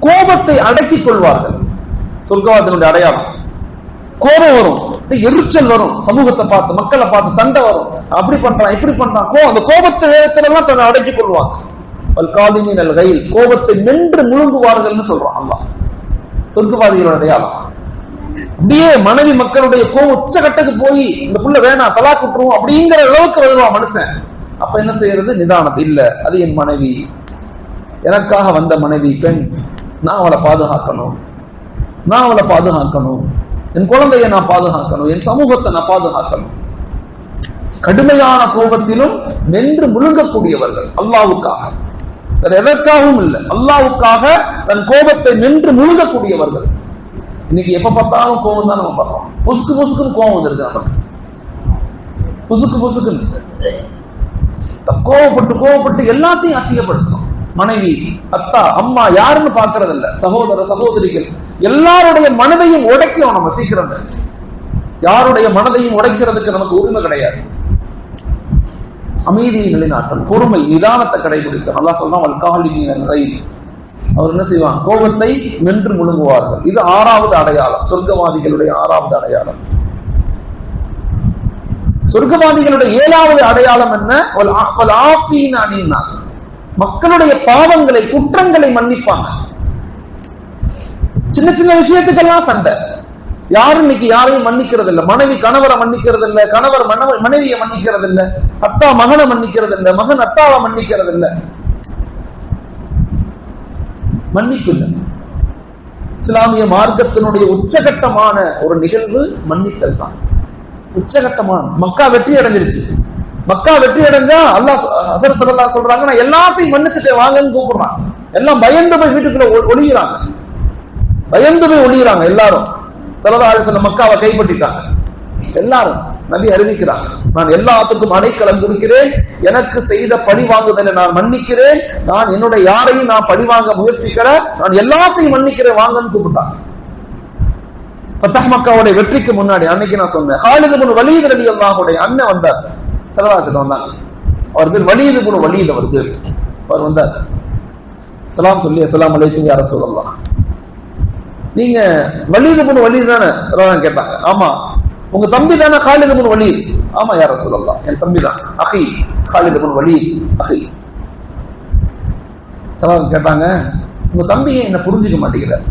கோபத்தை அடக்கிக் கொள்வார்கள். சொர்க்கவாதிகளுடைய அடையாளம். கோபம் வரும், எரிச்சல் வரும், சமூகத்தை பார்த்து மக்களை பார்த்து சண்டை வரும், அப்படி பண்றான் இப்படி பண்றான், அந்த கோபத்தை நேரத்துல எல்லாம் தன்னை அடக்கிக் கொள்வாங்க. கோபத்தை மென்று முழுங்குவார்கள் சொல்றான் அல்லாஹ். சொர்க்கவாதிகளோட அடையாளம். அப்படியே மனைவி மக்களுடைய கோபம் உச்சகட்டத்துக்கு போய் இந்த புள்ள வேணாம் தலாக் விட்டுருவோம் அப்படிங்கிற அளவுக்கு வருவான் மனுஷன். அப்ப என்ன செய்யறது? நிதானது இல்ல, அது என் மனைவி, எனக்காக வந்த மனைவி, பெண், நான் அவளை பாதுகாக்கணும், நான் அவளை பாதுகாக்கணும், என் குழந்தைய நான் பாதுகாக்கணும், என் சமூகத்தை நான் பாதுகாக்கணும். கடுமையான கோபத்திலும் மென்று முழுங்கக்கூடியவர்கள் அல்லாஹ்வுக்காக, வேற எதற்காகவும் இல்லை, அல்லாஹ்வுக்காக தன் கோபத்தை மென்று முழுங்கக்கூடியவர்கள். இன்னைக்கு எப்ப பார்த்தாலும் கோபம் தான் நம்ம பார்ப்போம். பொசுக்கு பொசுக்குன்னு கோபம் வந்துருக்கு நமக்கு, பொசுக்கு பொசுக்குன்னு கோபப்பட்டு எல்லாத்தையும் அசிங்கப்படுத்தணும். மனைவி, அத்தா, அம்மா யாருன்னு பாக்குறது இல்ல, சகோதர சகோதரிகள் எல்லாருடைய மனதையும் உடைக்கும். நம்ம சீக்கிரம் யாருடைய மனதையும் உடைக்கிறதுக்கு நமக்கு உரிமை கிடையாது. அமைதியை நிலைநாட்டம், பொறுமை, நிதானத்தை கடைபிடிக்க நல்லா சொல்றான். அவர் என்ன செய்வான்? கோபத்தை மென்று முழுங்குவார்கள். இது 6வது அடையாளம், சொர்க்கவாதிகளுடைய 6வது அடையாளம். சொர்க்கவாதிகளுடைய 7வது அடையாளம் என்ன? மக்களுடைய பாவங்களை, குற்றங்களை மன்னிப்பாங்க. சின்ன சின்ன விஷயத்துக்கெல்லாம் சண்டை. யாரும் இன்னைக்கு யாரையும் மன்னிக்கிறது இல்ல. மனைவி கணவரை மன்னிக்கிறது இல்ல, கணவர் மனைவியை மன்னிக்கிறது இல்ல, அத்தா மகனை மன்னிக்கிறது இல்ல, மகன் அத்தாவை மன்னிக்கிறது இல்ல. மன்னிப்பு இல்லை. இஸ்லாமிய மார்க்கத்தினுடைய உச்சகட்டமான ஒரு நிகழ்வு மன்னித்தல் தான். உச்சகட்டமான மக்கா வெற்றி அடைஞ்சிருச்சு. மக்கா வெற்றி அடைஞ்சா அல்லாஹ் ஹஸரத் ஸல்லல்லாஹு சொல்றாங்க, நான் எல்லாத்தையும் மன்னிச்சுட்டு வாங்கன்னு கூப்பிடுறான். எல்லாம் பயந்து போய் வீட்டுக்குள்ள ஒளிகிறாங்க, பயந்து போய் ஒளிகிறாங்க. எல்லாரும் ஸல்லல்லாஹு அலைஹி வஸல்லம் மக்காவை கைப்பற்றிட்டாங்க. எல்லாரும் நபி அறிவிக்கிறாங்க, நான் எல்லாத்துக்கும் அடைக்கலம் கொடுக்கிறேன், எனக்கு செய்த பழி வாங்குதலை நான் மன்னிக்கிறேன், நான் என்னுடைய யாரையும் நான் பழி வாங்க முயற்சிக்கிற, நான் எல்லாத்தையும் மன்னிக்கிறேன், வாங்கன்னு கூப்பிட்டாங்க. ஃபத்ஹ் மக்காவுடைய வெற்றிக்கு முன்னாடி அன்னைக்கு நான் சொன்னேன், ஹாலித் இப்னு வலீத் ரலியல்லாஹு அண்ணன் வந்தார். ஸல்லல்லாஹு அலைஹி வஸல்லம் வந்தாங்க. அவர் பேர் வலீத் இப்னு வலீத். அவர் வந்தார், சலாம் சொல்லி அஸ்ஸலாமு அலைக்கும் யா ரசூலல்லாஹ், நீங்க வலீத் இப்னு வலீத் தானே? ஸல்லல்லாஹு கேட்டாங்க. ஆமா. உங்க தம்பி தானே ஹாலித் இப்னு வலீத்? ஆமா யா ரசூலல்லாஹ், என் தம்பி தான், அஹி ஹாலித் இப்னு வலீத் அஹி. ஸல்லல்லாஹு கேட்டாங்க, உங்க தம்பியை என்ன புரிஞ்சுக்க மாட்டேங்கிறார்,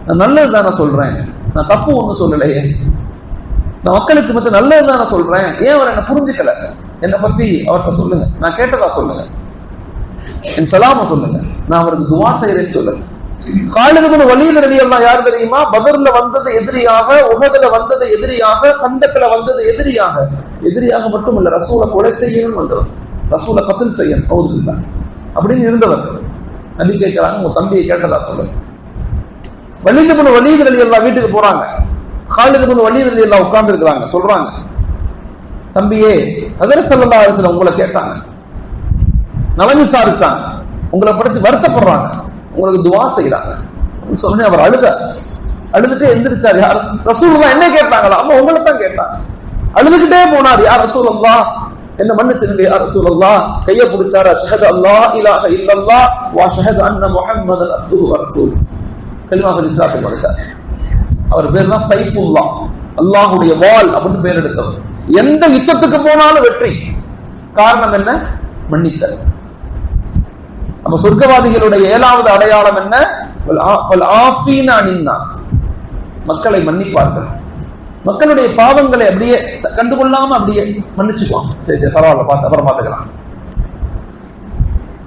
நான் நல்லது தானே சொல்றேன், நான் தப்பு ஒண்ணு சொல்லலையே, நான் மக்களுக்கு மத்த நல்லது தானே சொல்றேன், ஏன் அவர் என்ன புரிஞ்சுக்கல? என்னை பத்தி அவர்கிட்ட சொல்லுங்க, நான் கேட்டதா சொல்லுங்க, என் சலாம சொல்லுங்க, நான் அவருக்கு துவா செய்யறேன்னு சொல்லுங்க. ஹாலித் இப்னு வலீத் ரலியல்லாஹு யார் தெரியுமா? பத்ர்ல வந்தது எதிரியாக, உஹதுல வந்தது எதிரியாக, கந்தக்ல வந்தது எதிரியாக, எதிரியாக மட்டுமல்ல, ரசூலை கொலை செய்யணும் வந்தவர், ரசூலை கத்ல் செய்யணும் அவுதுபில்லாஹ் அப்படின்னு இருந்தவர். நபி கேட்கிறாங்க, உங்க தம்பியை கேட்டதா சொல்லுங்க. வலீத் இப்னு வலீத் ரலியல்லாஹு வீட்டுக்கு போறாங்க. ஹாலித் இப்னு வலீத் ரலியல்லாஹு உட்கார்ந்து இருக்காங்க. சொல்றாங்க, தம்பியே, ஹஸரத் ஸல்லல்லாஹு அலைஹி வஸல்லம் உங்களை கேட்டாங்க, நலம் விசாரிச்சாங்க, உங்களை படிச்சு வருத்தப்படுறாங்க, உங்களுக்கு துவா செய்யறாங்க சொன்னே. அவர் அழுதுட்டே எந்திரிச்சார். யார் ரசூலுல்லாஹ் என்ன கேட்டாங்களா? அம்மா உங்களை தான் கேட்டாங்க. அழுதுகிட்டே போனார். யார் ரசூலுல்லாஹ், என்ன மன்னிச்சிருங்க யா ரசூலுல்லாஹ். கையை பிடிச்சாரு. அஷ்ஹது அல்லாஹ் இலாஹ இல்லல்லாஹ் வ அஷ்ஹது அன்ன முஹம்மதன் அப்துஹு வ ரசூலுஹு. கலிமா சொல்லி இஸ்லாத்துக்கு வந்துட்டார். அவர் பேர் தான் சைஃபுல்லாஹ், அல்லாஹ்வுடைய வாள் அப்படின்னு பேர் எடுத்தவர். எந்த யுத்தத்துக்கு போனாலும் வெற்றி. காரணம் என்ன? மன்னித்தல். நம்ம சொர்க்கவாதிகளுடைய 7வது அடையாளம் என்ன? மக்களை மன்னிப்பார்கள். மக்களுடைய பாவங்களை அப்படியே கண்டுகொள்ளாம அப்படியே மன்னிச்சுக்குவாங்க. சரி சரி பரவாயில்ல, பார்த்து அப்புறம் பார்த்துக்கலாம்.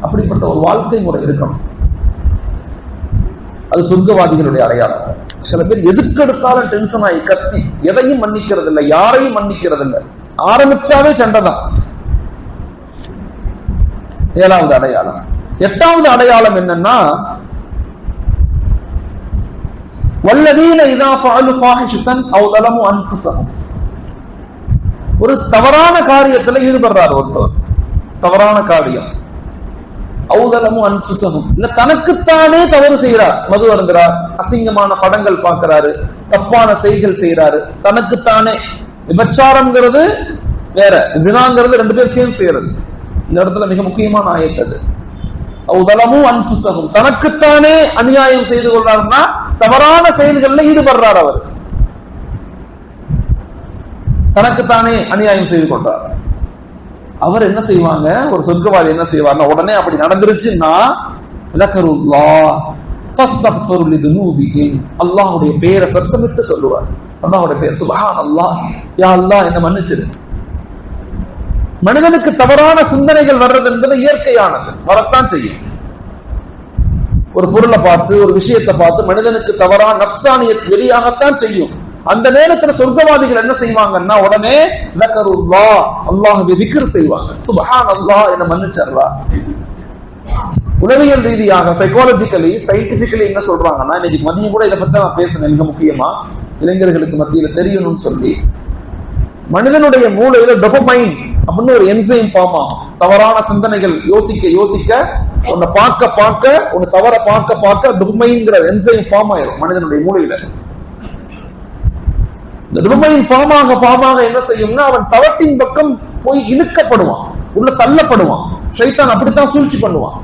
அப்படிப்பட்ட ஒரு வாழ்க்கை முறை இருக்கணும். அது சொர்க்கவாதிகளுடைய அடையாளம். சில பேர் எதுக்கெடுத்தாலும் டென்ஷன் ஆகி கத்தி எதையும் மன்னிக்கிறது இல்லை, யாரையும் மன்னிக்கிறது இல்லை, ஆரம்பிச்சாவே சண்டை தான். 7வது அடையாளம். 8வது அடையாளம் என்னன்னா, வல்லதீன இதா ஃபஅலு ஃபாஹிஷத்தன் அவ் ஸலமு அன்ஃபுஸஹும். ஒரு தவறான காரியத்துல ஈடுபடுறார் ஒருத்தர், தவறான காரியம், அவ் ஸலமு அன்ஃபுஸஹும், இல்ல தனக்குத்தானே தவறு செய்யறார், மது அருந்துறார், அசிங்கமான படங்கள் பார்க்கிறாரு, தப்பான செய்கள் செய்யறாரு, தனக்குத்தானே. விபச்சாரம்ங்கிறது வேற, ஜினாங்கிறது 2 பேர் சேர்ந்து செய்யறது. இந்த இடத்துல மிக முக்கியமான ஆயத்து அது. தனக்குத்தானே அநியாயம் செய்து கொள்றாருன்னா தவறான செயல்கள்ல ஈடுபடுறார். அவர் தனக்குத்தானே அநியாயம் செய்து கொள்றார். அவர் என்ன செய்வாங்க, ஒரு சொர்க்கவாதி என்ன செய்வார்னா, உடனே அப்படி நடந்துருச்சுன்னா அல்லாஹ்வுடைய பேரை சத்தமிட்டு சொல்லுவார். அல்லாஹ்வுடைய பேர் சுப்ஹானல்லாஹ், யா அல்லாஹ் என்ன மன்னிச்சிரு. மனிதனுக்கு தவறான சிந்தனைகள் வர்றது என்பது இயற்கையானது, வரத்தான் செய்யும். ஒரு பொருளை பார்த்து, ஒரு விஷயத்தை பார்த்து மனிதனுக்கு தவறான நஃப்சானியத் வெளியாகத்தான் செய்யும். அந்த நேரத்துல சொர்க்கவாதிகள் என்ன செய்வாங்கன்னா, உடனே லக்கருல்லாஹ், அல்லாஹ்வை திக்ர் செய்வாங்க. சுப்ஹானல்லாஹ் என்ன மன்னிச்சர்றா. உளவியல் ரீதியாக, சைக்காலஜிக்கலி, சயின்டிபிக்கலி என்ன சொல்றாங்கன்னா, இன்னைக்கு மதியம் கூட இதை பத்தி நான் பேசினேன், மிக முக்கியமா இளைஞர்களுக்கு மத்தியில தெரியணும்னு சொல்லி, மனிதனுடைய மூளையில டோபமைன் அப்படின்னு ஒரு என்சைம் ஃபார்ம் ஆகும். தவறான சிந்தனைகள் யோசிக்க யோசிக்க, உன்னை பார்க்க பார்க்க, உன்னை தவற பார்க்க பார்க்க டோபமைன்ங்கிற என்சைம் ஃபார்ம் ஆயிரும் மனிதனுடைய மூளையில. இந்த டோபமைன் ஃபார்ம் ஆக என்ன செய்யும்னா, அவன் தவற்றின் பக்கம் போய் இழுக்கப்படுவான், உள்ள தள்ளப்படுவான். ஷைத்தான் அப்படித்தான் சூழ்ச்சி பண்ணுவான்.